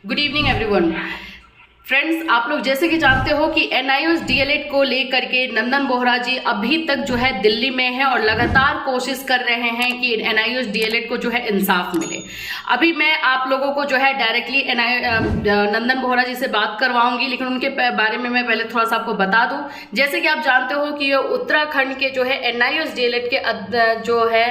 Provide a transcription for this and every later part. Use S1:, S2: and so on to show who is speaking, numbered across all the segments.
S1: Good evening everyone. Friends, आप लोग जैसे कि जानते हो कि एनआईओएस डीएलएड को लेकर के नंदन बोहरा जी अभी तक जो है दिल्ली में है और लगातार कोशिश कर रहे हैं कि एनआईओएस डीएलएड को जो है इंसाफ मिले। अभी मैं आप लोगों को जो है डायरेक्टली नंदन बोहरा जी से बात करवाऊंगी, लेकिन उनके बारे में मैं पहले थोड़ा सा आपको बता दूं। जैसे कि आप जानते हो कि ये उत्तराखंड के जो है एनआईओएस डीएलएड के जो है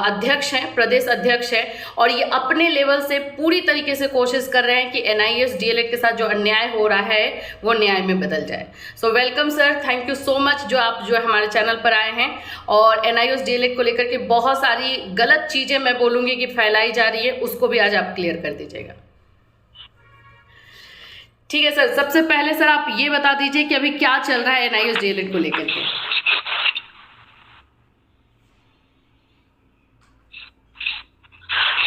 S1: अध्यक्ष हैं, प्रदेश अध्यक्ष हैं, और ये अपने लेवल से पूरी तरीके से कोशिश कर रहे हैं कि एनआईओएस डीएलएड के साथ जो अन्याय हो रहा है वो न्याय में बदल जाए। So welcome sir, thank you so much जो आप जो है हमारे चैनल पर आए हैं। और एनआईओएस डीएलएड को लेकर के बहुत सारी गलत चीजें मैं बोलूंगी कि फैलाई जा रही है, उसको भी आज आप क्लियर कर दीजिएगा। ठीक है सर, सबसे पहले सर आप ये बता दीजिए कि अभी क्या चल रहा है एनआईओएस डीएलएड को लेकर के।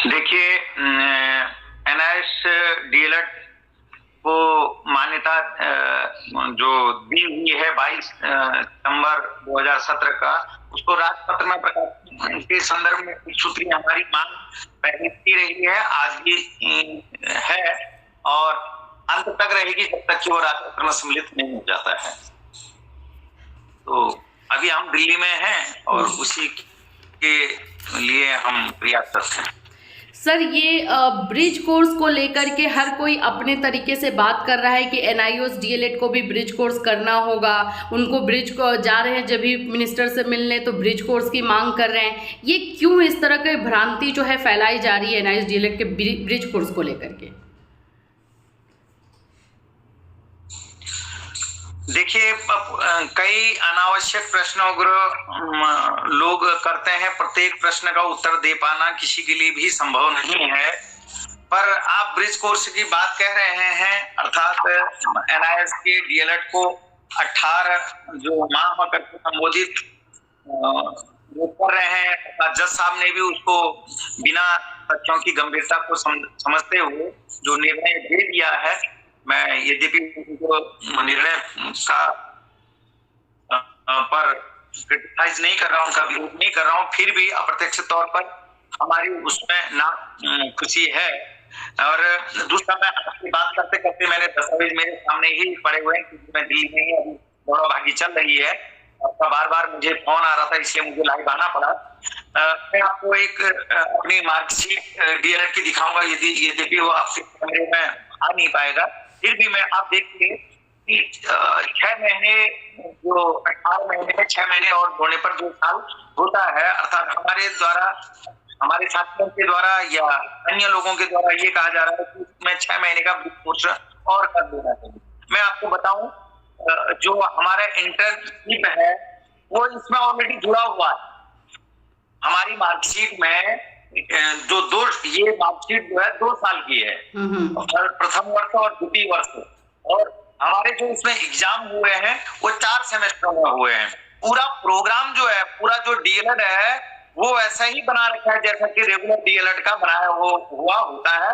S2: देखिए, एनआईओएस डीएलएड को मान्यता जो दी हुई है 22 सितंबर 2017 का, उसको राजपत्र में प्रकाशित के संदर्भ में कुछ सूत्री हमारी मांग पहले की रही है, आज भी है और अंत तक रहेगी जब तक कि वो राजपत्र में सम्मिलित नहीं हो जाता है। तो अभी हम दिल्ली में हैं और उसी के लिए हम प्रयासरत हैं।
S1: सर, ये ब्रिज कोर्स को लेकर के हर कोई अपने तरीके से बात कर रहा है कि एनआईओएस डीएलएड को भी ब्रिज कोर्स करना होगा, उनको ब्रिज को जा रहे हैं जब भी मिनिस्टर से मिलने तो ब्रिज कोर्स की मांग कर रहे हैं। ये क्यों इस तरह की भ्रांति जो है फैलाई जा रही है एनआईओएस डीएलएड के ब्रिज कोर्स को लेकर के?
S2: देखिए, कई अनावश्यक प्रश्नों लोग करते हैं, प्रत्येक प्रश्न का उत्तर दे पाना किसी के लिए भी संभव नहीं है। पर आप ब्रिज कोर्स की बात कह रहे हैं, अर्थात एनआईओएस के डीएलएड को 18 जो माह करके संबोधित वो कर रहे हैं। जज साहब ने भी उसको बिना तथ्यों की गंभीरता को समझते हुए जो निर्णय दे दिया है। मैं यद्यपि उनको निर्णय का पर क्रिटिसाइज नहीं कर रहा हूँ, उनका विरोध नहीं कर रहा हूँ, फिर भी अप्रत्यक्ष तौर पर हमारी उसमें ना खुशी है। और दूसरा, मैं आपकी बात करते करते मैंने दस्तावेज मेरे सामने ही पड़े हुए हैं, क्योंकि मैं दिल्ली में ही अभी दौड़ा भागी चल रही है और बार बार मुझे फोन आ रहा था, इसलिए मुझे लाइव आना पड़ा। मैं आपको एक अपनी मार्कशीट डीएलएड की दिखाऊंगा, यद्यपि वो आपके कैमरे में आ नहीं पाएगा, फिर भी मैं आप देखिए कि 6 महीने जो 18 महीने में 6 महीने और होने पर 2 साल होता है। अर्थात हमारे द्वारा, हमारे छात्रों के द्वारा या अन्य लोगों के द्वारा ये कहा जा रहा है कि इसमें 6 महीने का कोर्स और कर देना चाहिए। मैं आपको बताऊं, जो हमारा इंटर्नशिप है वो इसमें ऑलरेडी जुड़ा हुआ है। हमारी मार्कशीट में जो ये मार्कशीट जो है 2 साल की है, और प्रथम वर्ष और द्वितीय वर्ष, और हमारे जो इसमें एग्जाम हुए हैं वो 4 सेमेस्टर में हुए हैं। पूरा प्रोग्राम जो है, पूरा जो डीएलएड है वो वैसा ही बना रखा है जैसा कि रेगुलर डीएलएड का बनाया हुआ होता है।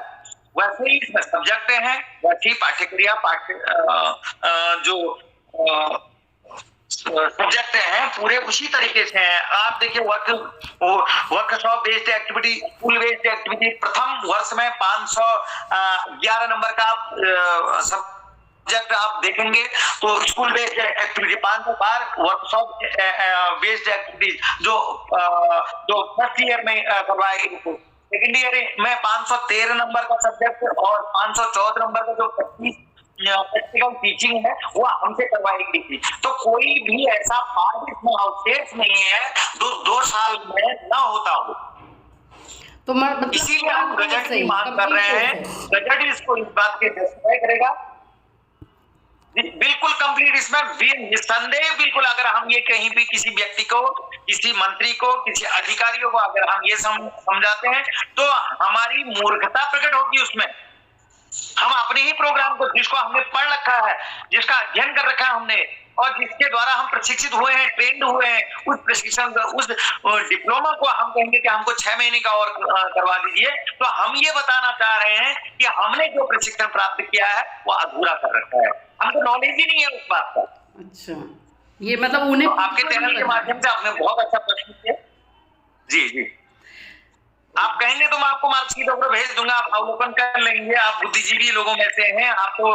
S2: वैसे ही इसमें सब्जेक्ट हैं, वैसी पाठ्यक्रिया जो सब्जेक्ट हैं पूरे उसी तरीके से हैं। आप देखिए, workshop based activity, school based activity, प्रथम वर्ष में 511 नंबर का सब्जेक्ट आप देखेंगे तो school based activity 512, workshop based activity जो फर्स्ट ईयर में करवाई गई, सेकेंड ईयर में 513 नंबर का सब्जेक्ट और 514 नंबर का जो प्रैक्टिकल टीचिंग है वो हमसे करवाई गई थी। तो कोई भी ऐसा पार्ट इसमें आउटस्टेज नहीं है जो 2 साल में ना होता हो। तो इसीलिए हम गजट की मांग कर रहे हैं। गजट इसको इस बात के जस्टिफाई करेगा, बिल्कुल कंप्लीट। इसमें निस्संदेह बिल्कुल, अगर हम ये कहीं भी किसी व्यक्ति को, किसी मंत्री को, किसी अधिकारियों को अगर हम ये समझाते हैं तो हमारी मूर्खता प्रकट होगी उसमें। हम अपने ही प्रोग्राम को, जिसको हमने पढ़ रखा है, जिसका अध्ययन कर रखा है हमने, और जिसके द्वारा हम प्रशिक्षित हुए हैं, ट्रेंड हुए हैं, उस प्रशिक्षण, उस डिप्लोमा को हम कहेंगे कि हमको 6 महीने का और करवा दीजिए, तो हम ये बताना चाह रहे हैं कि हमने जो प्रशिक्षण प्राप्त किया है वो अधूरा कर रखा है, हमको नॉलेज ही नहीं है उस बात का। अच्छा, ये मतलब उन्हें तो आपके चैनल के माध्यम से आपने बहुत अच्छा प्रश्न किया। जी जी। आप कहेंगे तो मैं आपको मार्कशीट वगैरह भेज दूंगा, आप अवलोकन कर लेंगे। आप बुद्धिजीवी लोगों में से हैं, आप तो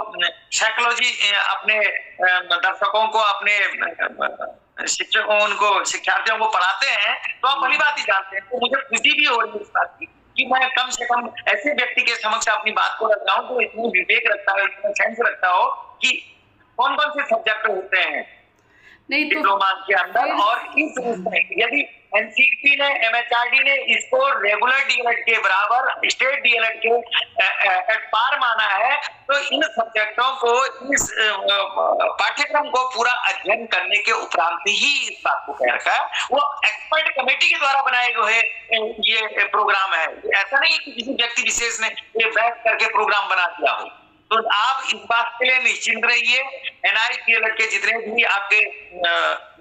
S2: साइकोलॉजी अपने दर्शकों को, अपने शिक्षकों, उनको शिक्षार्थियों को पढ़ाते हैं, तो आप भली बात ही जानते हैं। तो मुझे खुशी भी हो रही है इस बात की कि मैं कम से कम ऐसे व्यक्ति के समक्ष अपनी बात को रख रहा हूँ जो इतनी विवेक रखता है, इतना सेंस रखता हो कि कौन कौन से सब्जेक्ट होते हैं
S1: नहीं तो
S2: डिप्लोमा के अंदर। और इस यदि एनसीईटी ने, एमएचआरडी ने इसको रेगुलर डीएलएड के बराबर, स्टेट डीएलएड के एट पार माना है, तो इन सब्जेक्टों को, इस पाठ्यक्रम को पूरा अध्ययन करने के उपरांत ही इस बात को कह रखा है। वो एक्सपर्ट कमेटी के द्वारा बनाए हुए ये प्रोग्राम है, ऐसा नहीं कि किसी व्यक्ति विशेष ने ये बैठ करके प्रोग्राम बना दिया हो। तो आप इस बात के लिए निश्चिंत रहिए। एनआई डीएलएड के जितने भी आपके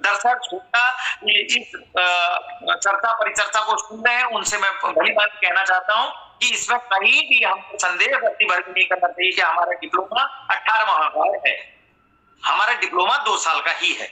S2: दर्शक श्रोता इस चर्चा परिचर्चा को सुन रहे हैं, उनसे मैं बड़ी बात कहना चाहता हूं कि इसमें कहीं भी हमको संदेह व्यक्ति भर नहीं करना चाहिए कि हमारा डिप्लोमा 18 माह का है। हमारा डिप्लोमा 2 साल का ही है।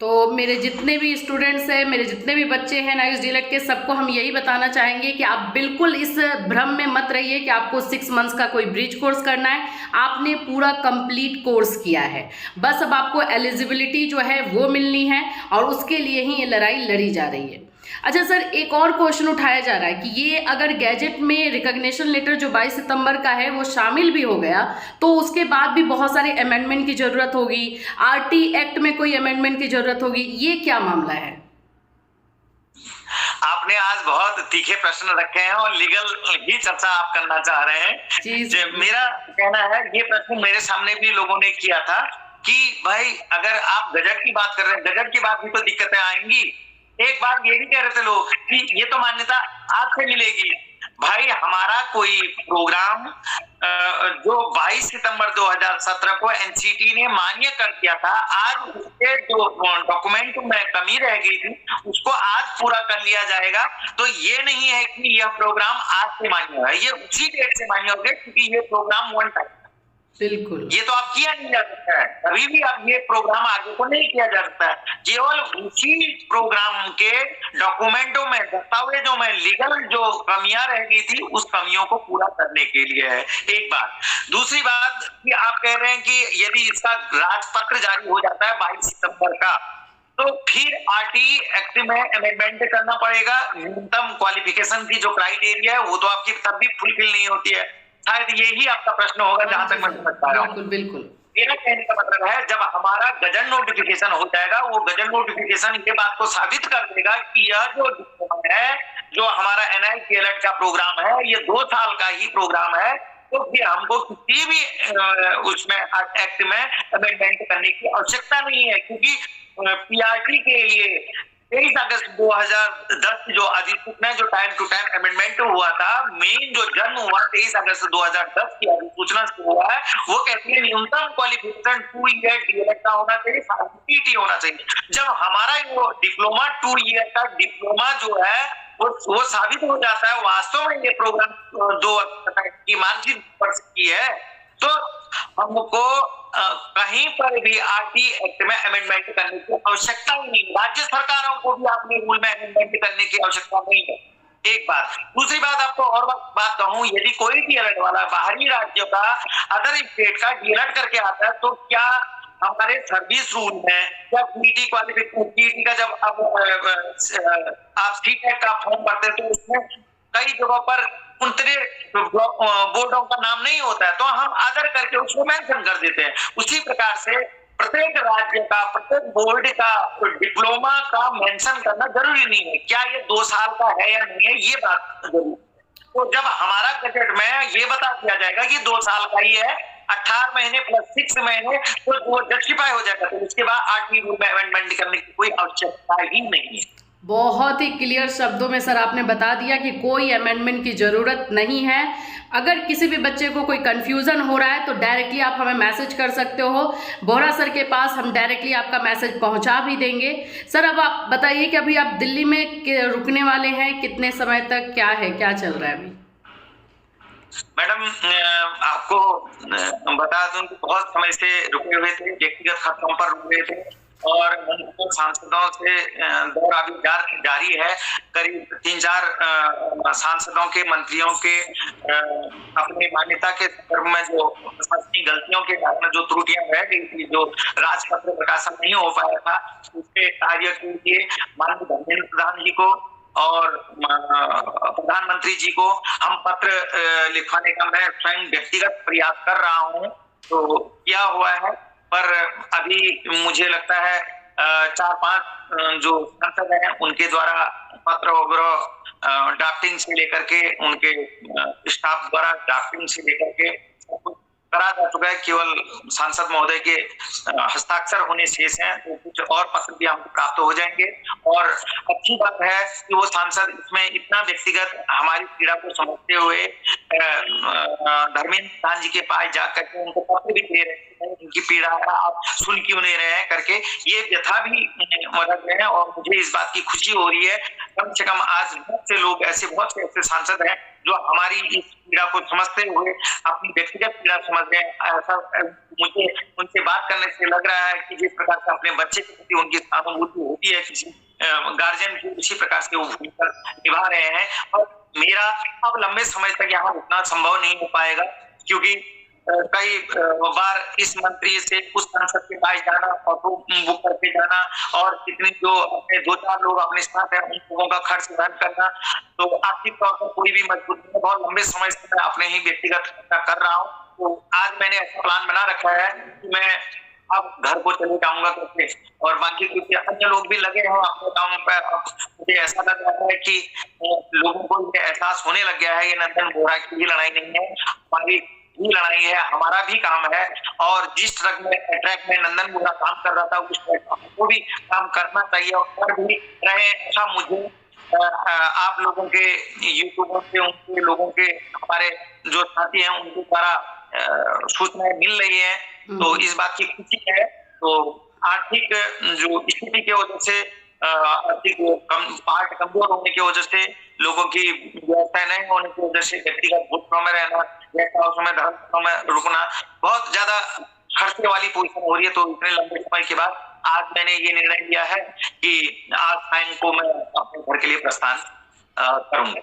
S1: तो मेरे जितने भी स्टूडेंट्स हैं, मेरे जितने भी बच्चे हैं एनआईओएस डीएलएड के, सबको हम यही बताना चाहेंगे कि आप बिल्कुल इस भ्रम में मत रहिए कि आपको 6 मंथ्स का कोई ब्रिज कोर्स करना है। आपने पूरा कंप्लीट कोर्स किया है, बस अब आपको एलिजिबिलिटी जो है वो मिलनी है और उसके लिए ही ये लड़ाई लड़ी जा रही है। अच्छा सर, एक और क्वेश्चन उठाया जा रहा है कि ये अगर गैजेट में रिकॉग्निशन लेटर जो 22 सितंबर का है वो शामिल भी हो गया तो उसके बाद भी बहुत सारे अमेंडमेंट की जरूरत होगी, आरटी एक्ट में कोई अमेंडमेंट की जरूरत होगी, ये क्या मामला है?
S2: आपने आज बहुत तीखे प्रश्न रखे हैं और लीगल ही चर्चा आप करना चाह रहे हैं। मेरा कहना है, ये प्रश्न मेरे सामने भी लोगों ने किया था कि भाई अगर आप गजट की बात कर रहे हैं, गजट की बात भी तो दिक्कतें आएंगी। एक बात ये भी कह रहे थे लोग कि ये तो मान्यता आज से मिलेगी। भाई हमारा कोई प्रोग्राम जो 22 सितंबर 2017 को एनसीटी ने मान्य कर दिया था, आज उसके जो डॉक्यूमेंट में कमी रह गई थी उसको आज पूरा कर लिया जाएगा। तो ये नहीं है कि यह प्रोग्राम आज से मान्य है, ये उसी डेट से मान्य हो गया क्योंकि ये प्रोग्राम वन टाइम,
S1: बिल्कुल
S2: ये तो आप किया नहीं जा सकता है, कभी भी आप ये प्रोग्राम आगे को नहीं किया जा सकता है। केवल उसी प्रोग्राम के डॉक्यूमेंटों में, दस्तावेजों में लीगल जो कमियां रह गई थी उस कमियों को पूरा करने के लिए है। एक बात। दूसरी बात कि आप कह रहे हैं कि यदि इसका राजपत्र जारी हो जाता है 22 सितंबर का, तो फिर आरटी एक्ट में अमेंडमेंट करना पड़ेगा। न्यूनतम क्वालिफिकेशन की जो क्राइटेरिया है वो तो आपकी तब भी फुलफिल नहीं होती है। शायद यही आपका प्रश्न होगा, जहां तक मैं समझ पा रहा हूँ।
S1: बिल्कुल
S2: मेरा कहने का मतलब है, जब हमारा गजट नोटिफिकेशन हो जाएगा, वो गजट नोटिफिकेशन ये बात को साबित कर देगा कि यह जो डिप्लोमा है, जो हमारा एनआई डीएलएड का प्रोग्राम है, ये 2 साल का ही प्रोग्राम है। तो फिर हमको किसी भी उसमें एक्ट में अमेंडमेंट करने की आवश्यकता नहीं है, क्योंकि पीआरटी के लिए 23 अगस्त 2010 जो अधिसूचना, जो टाइम टू टाइम अमेंडमेंट हुआ था, मेन जो जन्म हुआ 23 अगस्त 2010 की अधिसूचना से हुआ है, वो कहती है न्यूनतम क्वालिफिकेशन 2 ईयर डीएलएड का होना चाहिए, सीटी होना चाहिए। जब हमारा वो डिप्लोमा 2 ईयर का डिप्लोमा जो है वो साबित हो जाता है वास्तव में ये प्रोग्राम 2 की मार्कशीट पढ़ सकती है, तो हमको कहीं पर भी आरटी एक्ट में अमेंडमेंट करने की आवश्यकता ही नहीं। राज्य सरकारों को भी अपने रूल में अमेंडमेंट करने की आवश्यकता नहीं है। एक बात। दूसरी बात आपको और बात कहूं, यदि कोई डीएलएड वाला बाहरी राज्यों का, अदर स्टेट का डीएलएड करके आता है, तो क्या हमारे सर्विस रूल में, क्या पीटी क्वालिफिकेशन, पीटी का जब आप सीटेट का फॉर्म भरते हैं तो उसमें कई जगहों पर उनके बोर्डों का नाम नहीं होता है, तो हम आदर करके उसको मेंशन कर देते हैं। उसी प्रकार से प्रत्येक राज्य का, प्रत्येक बोर्ड का डिप्लोमा का मेंशन करना जरूरी नहीं है। क्या ये 2 साल का है या नहीं है, ये बात जरूरी है। तो जब हमारा बजट में ये बता दिया जाएगा कि 2 साल का ही है, 18 महीने प्लस 6 महीने, तो वो जस्टिफाई हो जाएगा। तो उसके बाद आरटी रूल में अमेंडमेंट करने की कोई आवश्यकता ही नहीं है।
S1: बहुत ही क्लियर शब्दों में सर आपने बता दिया कि कोई अमेंडमेंट की ज़रूरत नहीं है। अगर किसी भी बच्चे को कोई कन्फ्यूज़न हो रहा है तो डायरेक्टली आप हमें मैसेज कर सकते हो, बोहरा सर के पास हम डायरेक्टली आपका मैसेज पहुंचा भी देंगे। सर अब आप बताइए कि अभी आप दिल्ली में रुकने वाले हैं, कितने समय तक, क्या है, क्या चल रहा है अभी?
S2: मैडम आपको बता दूं कि बहुत समय से रुके हुए थे, व्यक्तिगत खर्चों पर रुके थे, और मंत्रियों सांसदों से दौर अभी जारी है। करीब 3-4 सांसदों के, मंत्रियों के अपनी मान्यता के संदर्भ में जो प्रशासनिक गलतियों के कारण जो त्रुटियां रह गई थी, जो राजपत्र प्रकाशन नहीं हो पाया था, उसके कार्य के लिए माननीय धर्मेंद्र प्रधान जी को और प्रधानमंत्री जी को हम पत्र लिखवाने का मैं स्वयं व्यक्तिगत प्रयास कर रहा हूं। तो क्या हुआ है, पर अभी मुझे लगता है 4-5 जो सांसद हैं उनके द्वारा पत्र वगैरह ड्राफ्टिंग से लेकर के, उनके स्टाफ द्वारा ड्राफ्टिंग से लेकर के सब कुछ करा जा चुका है। केवल सांसद महोदय के हस्ताक्षर होने शेष हैं, तो कुछ और पत्र भी हमको प्राप्त हो जाएंगे। और अच्छी बात है कि वो सांसद इसमें इतना व्यक्तिगत हमारी पीड़ा को समझते हुए धर्मेंद्र प्रधान जी के पास जा करके उनको पत्र भी दे रहे हैं, उनकी पीड़ा आप सुन क्यों नहीं रहे हैं करके ये व्यथा भी मदद रहे हैं। और मुझे इस बात की खुशी हो रही है, कम से कम आज बहुत से लोग ऐसे, बहुत से ऐसे सांसद हैं जो हमारी इस पीड़ा को समझते हुए अपनी व्यक्तिगत पीड़ा समझ रहे हैं। ऐसा मुझे उनसे बात करने से लग रहा है कि जिस प्रकार से अपने बच्चे के प्रति उनकी सहानुभूति होती है किसी गार्जियन की, उसी प्रकार से वो भूमिका निभा रहे हैं। और मेरा अब लंबे समय तक यहाँ रुकना संभव नहीं हो पाएगा, क्योंकि कई बार इस मंत्री से उस सांसद के पास जाना, ऑटो बुक करके जाना, और कितने जो अपने 2-4 लोग अपने साथ हैं उन लोगों का खर्च वहन करना, तो आर्थिक तौर पर कोई भी मजबूती है। बहुत लंबे समय से मैं अपने ही व्यक्तिगत कर रहा हूँ। तो आज मैंने ऐसा प्लान बना रखा है कि मैं अब घर को चले जाऊंगा करके, और बाकी कुछ अन्य लोग भी लगे हैं अपने काम पर। मुझे ऐसा लग रहा है कि लोगों को ये एहसास होने लग गया है ये नंदन बोहरा की ही लड़ाई नहीं है, हमारी भी लड़ाई है, हमारा भी काम है। और जिस ट्रैक में नंदन बोहरा काम कर रहा था उस ट्रैक को भी काम करना चाहिए, और कर भी रहे। ऐसा मुझे आप लोगों के यूट्यूबर से, उनके लोगों के, हमारे जो साथी हैं उनके द्वारा सूचनाएं मिल रही है, तो इस बात की खुशी है। तो आर्थिक जो स्थिति की वजह से, आर्थिक पार्ट कमजोर होने की वजह से, लोगों की व्यवस्था नहीं होने की वजह से व्यक्तिगत होटलों में रहना, गेस्ट हाउस में, धर्मस्थलों में रुकना बहुत ज्यादा खर्चे वाली पोजीशन हो रही है। तो इतने लंबे समय के बाद आज मैंने ये निर्णय लिया है कि आज शाम को मैं अपने घर के लिए प्रस्थान करूंगा।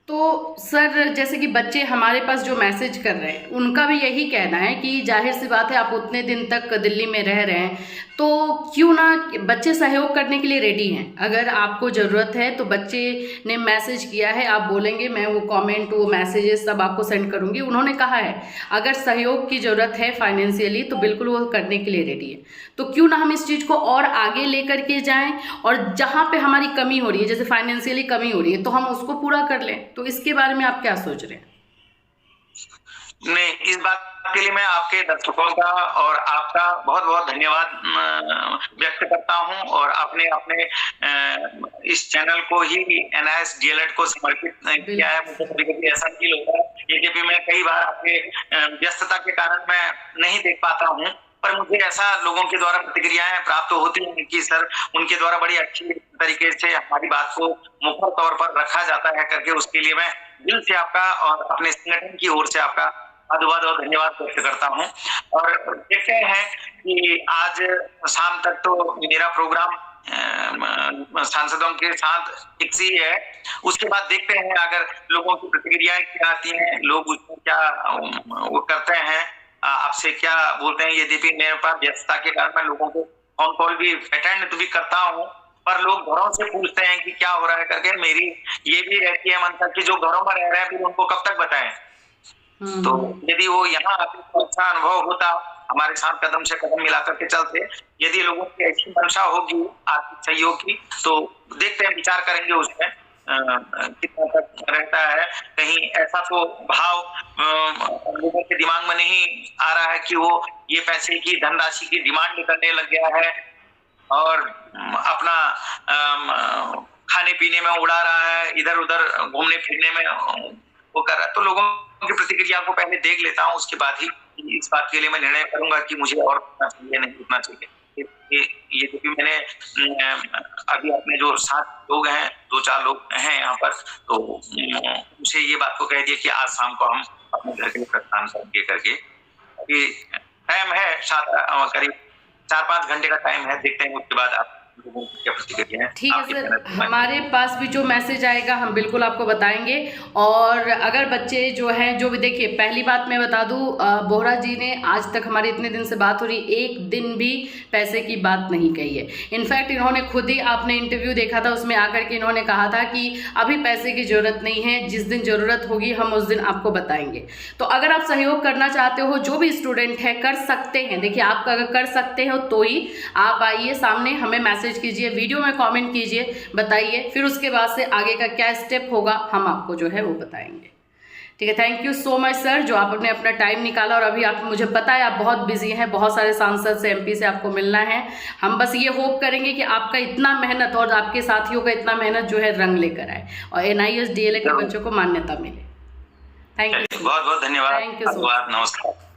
S1: तो सर, जैसे कि बच्चे हमारे पास जो मैसेज कर रहे हैं उनका भी यही कहना है कि जाहिर सी बात है आप उतने दिन तक दिल्ली में रह रहे हैं, तो क्यों ना बच्चे सहयोग करने के लिए रेडी हैं। अगर आपको ज़रूरत है तो बच्चे ने मैसेज किया है, आप बोलेंगे मैं वो कमेंट, वो मैसेजेस सब आपको सेंड करूँगी। उन्होंने कहा है अगर सहयोग की ज़रूरत है फाइनेंशियली तो बिल्कुल वो करने के लिए रेडी है। तो क्यों ना हम इस चीज़ को और आगे लेकर के जाएं, और जहाँ पे हमारी कमी हो रही है, जैसे फाइनेंशियली कमी हो रही है, तो हम उसको पूरा कर लें। तो इसके बारे में आप क्या सोच रहे हैं?
S2: नहीं, इस बात के लिए मैं आपके दर्शकों का और आपका बहुत बहुत धन्यवाद व्यक्त करता हूं, और आपने अपने इस चैनल को ही NIS DLED को समर्पित किया है। मुझे कभी-कभी ऐसा फील होता है, यद्यपि मैं कई बार आपके व्यस्तता के कारण मैं नहीं देख पाता हूं, पर मुझे ऐसा लोगों के द्वारा प्रतिक्रियाएं प्राप्त होती हैं कि सर उनके द्वारा बड़ी अच्छी तरीके से हमारी बात को मुखर तौर पर रखा जाता है करके, उसके लिए मैं दिल से आपका और अपने संगठन की ओर से आपका धन्यवाद और धन्यवाद व्यक्त करता हूं। और देखते हैं कि आज शाम तक तो मेरा प्रोग्राम सांसदों के साथ फिक्स ही है। उसके बाद देखते हैं अगर लोगों की प्रतिक्रियाएं क्या आती हैं, लोग उसमें क्या वो करते हैं, आपसे क्या बोलते हैं। यद्यपि मेरे पास व्यस्तता के कारण मैं लोगों को फोन कॉल भी अटेंड भी करता हूँ, पर लोग घरों से पूछते हैं कि क्या हो रहा है करके। मेरी ये भी रहती है मनसा कि जो घरों में रह रहे हैं फिर उनको कब तक बताएं। तो यदि वो यहाँ आते तो अच्छा अनुभव होता, हमारे साथ कदम से कदम मिलाकर के चलते। यदि लोगों की ऐसी मंशा होगी आर्थिक सहयोग की, तो देखते हैं, विचार करेंगे उसमें कितना तक रहता है। कहीं ऐसा तो भाव लोगों के दिमाग में नहीं आ रहा है कि वो ये पैसे की धनराशि की डिमांड करने लग गया है और अपना खाने पीने में उड़ा रहा है, इधर उधर घूमने फिरने में वो कर रहा है। तो लोगों की प्रतिक्रिया को पहले देख लेता हूँ, उसके बाद ही इस बात के लिए मैं निर्णय करूंगा कि मुझे और रुकना चाहिए नहीं रुकना चाहिए। ये जो भी मैंने अभी अपने जो 7 लोग हैं, 2-4 लोग हैं यहाँ पर, तो उसे ये बात को कह दिया कि आज शाम को हम अपने घर के लिए प्रस्थान करेंगे करके। अभी टाइम है करीब 4-5 घंटे का टाइम है, देखते हैं उसके बाद आप क्या प्रतिक्रिया है।
S1: ठीक है सर, हमारे पास भी जो मैसेज आएगा हम बिल्कुल आपको बताएंगे। और अगर बच्चे जो हैं, जो भी देखिए, पहली बात मैं बता दूं, बोहरा जी ने आज तक हमारी इतने दिन से बात हो रही, एक दिन भी पैसे की बात नहीं कही है। इनफैक्ट इन्होंने खुद ही, आपने इंटरव्यू देखा था, उसमें आकर के इन्होंने कहा था कि अभी पैसे की ज़रूरत नहीं है, जिस दिन ज़रूरत होगी हम उस दिन आपको बताएंगे। तो अगर आप सहयोग करना चाहते हो, जो भी स्टूडेंट है कर सकते हैं, देखिए आप अगर कर सकते हो तो ही आप आइए सामने, हमें मैसेज कीजिए, वीडियो में कमेंट कीजिए, बताइए, फिर उसके बाद से आगे का क्या स्टेप होगा हम आपको जो है वो बताएंगे। ठीक है, thank you so much sir, जो आपने अपना टाइम निकाला। और अभी आप, मुझे पता है आप बहुत बिजी हैं, बहुत सारे सांसद से, एमपी से आपको मिलना है। हम बस ये होप करेंगे कि आपका इतना मेहनत और आपके साथियों का इतना मेहनत जो है रंग लेकर आए और NIOS DLED के बच्चों को मान्यता मिले। थैंक यू,
S2: बहुत बहुत धन्यवाद।
S1: थैंक यू सो मच,
S2: नमस्कार।